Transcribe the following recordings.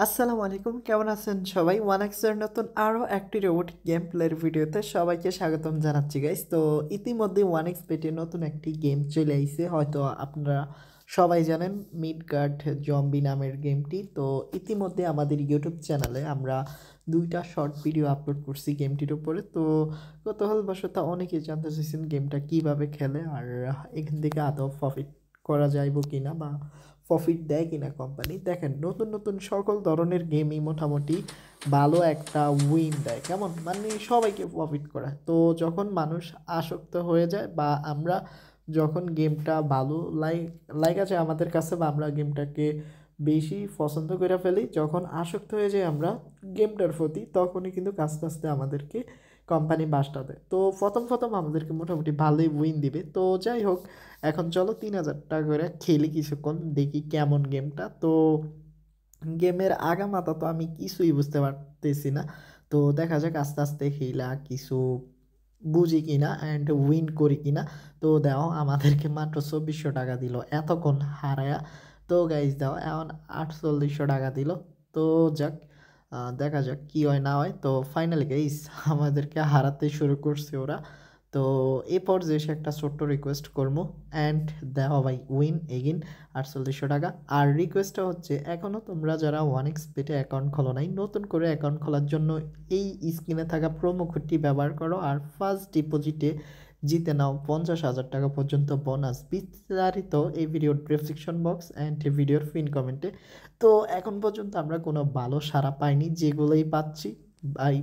আসসালামু আলাইকুম, কেমন আছেন সবাই? ওয়ান এক্সের নতুন আরও একটি রোবটিক গেম প্লের ভিডিওতে সবাইকে স্বাগতম জানাচ্ছি গাইস। তো ইতিমধ্যে ওয়ান এক্স পেটে নতুন একটি গেম চলে আইছে, হয়তো আপনারা সবাই জানেন মিডগার্ড জম্বি নামের গেমটি। তো ইতিমধ্যে আমাদের ইউটিউব চ্যানেলে আমরা দুইটা শর্ট ভিডিও আপলোড করছি গেমটির উপরে। তো কৌতূহলবশত অনেকেই জানতে চাইছেন গেমটা কীভাবে খেলে আর এখান থেকে আদৌ প্রফিট করা যাইব কিনা বা প্রফিট দেয় কিনা কোম্পানি। দেখেন, নতুন নতুন সকল ধরনের গেমই মোটামুটি ভালো একটা উইন দেয়, কেমন মানে সবাইকে প্রফিট করায়। তো যখন মানুষ আসক্ত হয়ে যায় বা আমরা যখন গেমটা ভালো লাইক আছে আমাদের কাছে বা আমরা গেমটাকে বেশি পছন্দ করে ফেলি, যখন আসক্ত হয়ে যাই আমরা গেমটার প্রতি, তখনই কিন্তু আস্তে আস্তে আমাদেরকে কোম্পানি বাসটা দেয়। তো প্রথম প্রথম আমাদেরকে মোটামুটি ভালোই উইন দিবে। তো যাই হোক, এখন চলো 3,000 টাকা করে খেলি কিছুক্ষণ, দেখি কেমন গেমটা। তো গেমের আগামাথা তো আমি কিছুই বুঝতে পারতেছি না। তো দেখা যাক আস্তে আস্তে খেলা কিছু বুঝি কিনা অ্যান্ড উইন করি কিনা। তো দাও আমাদেরকে মাত্র 2400 টাকা দিল এতক্ষণ হারায়া। তো গাইজ দাও এখন 4800 টাকা দিল। তো যাক, দেখা যাক কি হয় না হয়। তো ফাইনালি গাইজ আমাদেরকে হারাতে শুরু করছে ওরা। তো এই পর্যায়ে এসে একটা ছোট্ট রিকোয়েস্ট করবো অ্যান্ড দেওয়া ভাই উইন এগিন 4800 টাকা। আর রিকোয়েস্টটা হচ্ছে, এখনও তোমরা যারা ওয়ান এক্স পেটে অ্যাকাউন্ট খোলো নাই, নতুন করে অ্যাকাউন্ট খোলার জন্য এই স্ক্রিনে থাকা প্রোমো কোডটি ব্যবহার করো আর ফার্স্ট ডিপোজিটে জিতে নাও 50,000 টাকা পর্যন্ত বোনাস। বিস্তারিত এই ভিডিওর ডেসক্রিপশন বক্স অ্যান্ড ভিডিওর পিন কমেন্টে। তো এখন পর্যন্ত আমরা কোনো ভালো সাড়া পাইনি, যেগুলোই পাচ্ছি ভাই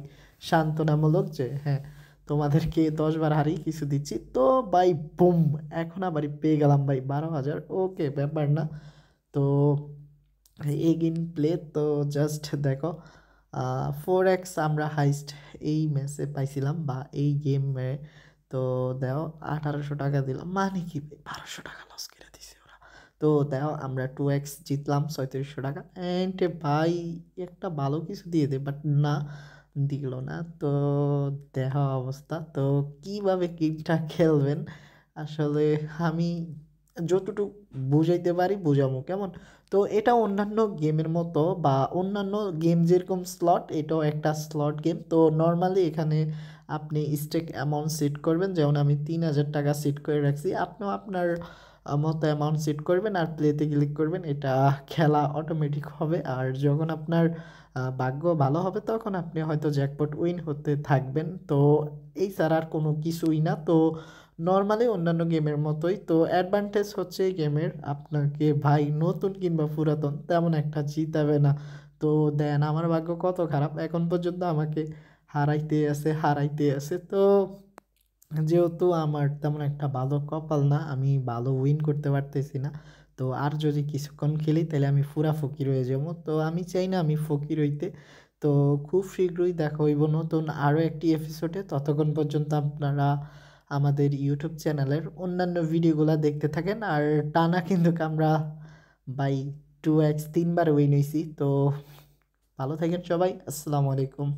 সান্ত্বনামূলক যে হ্যাঁ তোমাদেরকে 10 বার হারিয়ে কিছু দিচ্ছি। তো ভাই বুম, এখন আবারই পেয়ে গেলাম ভাই 12,000। ওকে, ব্যাপার না। তো এগিন প্লে তো জাস্ট দেখো, 4x আমরা হাইস্ট এই ম্যাচে পাইছিলাম বা এই গেমে। তো দেখো 1800 টাকা দিলাম, মানে কি ভাই 1200 টাকা লস করে দিছে ওরা। তো দেখো আমরা 2x জিতলাম 3700 টাকা। অ্যান্ড ভাই একটা ভালো কিছু দিয়ে দে, বাট না, দিল না। তো দেখা অবস্থা। তো কিভাবে গেমটা খেলবেন আসলে আমি যতটুকু বুঝাইতে পারি বুঝামো, কেমন। তো এটা অন্যান্য গেমের মতো বা অন্যান্য গেম যেরকম স্লট, এটাও একটা স্লট গেম। তো নর্মালি এখানে আপনি স্টেক অ্যামাউন্ট সেট করবেন, যেমন আমি 3,000 টাকা সেট করে রাখছি। আপনিও আপনার মতো অ্যামাউন্ট সেট করবেন আর প্লেতে ক্লিক করবেন, এটা খেলা অটোমেটিক হবে। আর যখন আপনার ভাগ্য ভালো হবে তখন আপনি হয়তো জ্যাকপট উইন হতে থাকবেন। তো এই ছাড়া আর কোনো কিছুই না। তো নর্মালি অন্যান্য গেমের মতোই। তো অ্যাডভান্টেজ হচ্ছে এই গেমের, আপনাকে ভাই নতুন কিংবা পুরাতন তেমন একটা জিতাবে না। তো দেন আমার ভাগ্য কত খারাপ, এখন পর্যন্ত আমাকে হারাইতে আছে হারাইতে আছে। তো যেহেতু আমার তেমন একটা ভালো কপাল না, আমি ভালো উইন করতে পারতেছি না। তো আর যদি কিছুক্ষণ খেলি তাহলে আমি পুরা ফকির হয়ে যাবো। তো আমি চাই না আমি ফকির হইতে। তো খুব শীঘ্রই দেখা হইব নতুন আরও একটি এপিসোডে। ততক্ষণ পর্যন্ত আপনারা আমাদের ইউটিউব চ্যানেলের অন্যান্য ভিডিওগুলো দেখতে থাকেন। আর টানা কিন্তু আমরা বাই 2x 3 বার উইন হয়েছি। তো ভালো থাকেন সবাই, আসসালামু আলাইকুম।